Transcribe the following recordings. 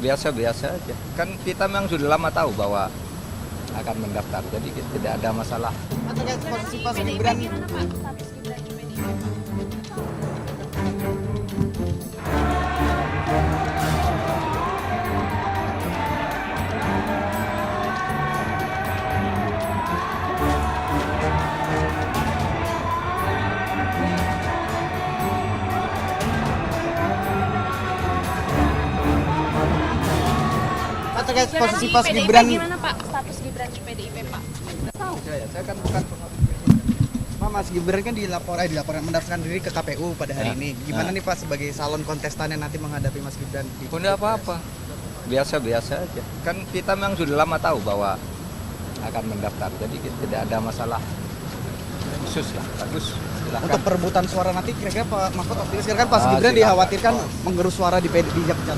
biasa-biasa aja. Kan kita memang sudah lama tahu bahwa akan mendaftar, jadi tidak ada masalah. Terkait posisi Mas Gibran, Gimana Pak status Gibran di PDIP? terkait posisi Mas PDIP, Gibran, gimana Pak status Gibran di PDIP Pak? Tahu saya kan bukan pengurus. Mas Gibran kan dilaporkan mendaftarkan diri ke KPU pada hari Ya. ini. Gimana Ya. nih Pak sebagai salon kontestan yang nanti menghadapi Mas Gibran? Tidak apa-apa, biasa-biasa aja. Kan kita memang sudah lama tahu bahwa akan mendaftar, jadi tidak ada masalah khusus lah. Bagus, silahkan. Untuk perebutan suara nanti kira-kira Pak Mahfud optimis kan Mas Ah, Gibran silakan. dikhawatirkan menggerus suara di Jakarta.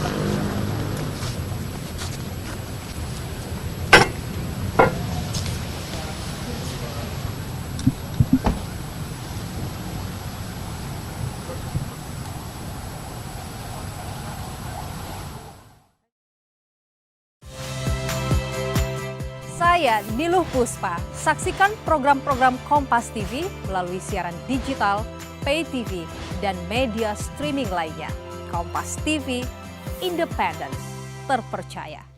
Saya Niluh Puspa. Saksikan program-program Kompas TV melalui siaran digital, pay TV, dan media streaming lainnya. Kompas TV, independen, terpercaya.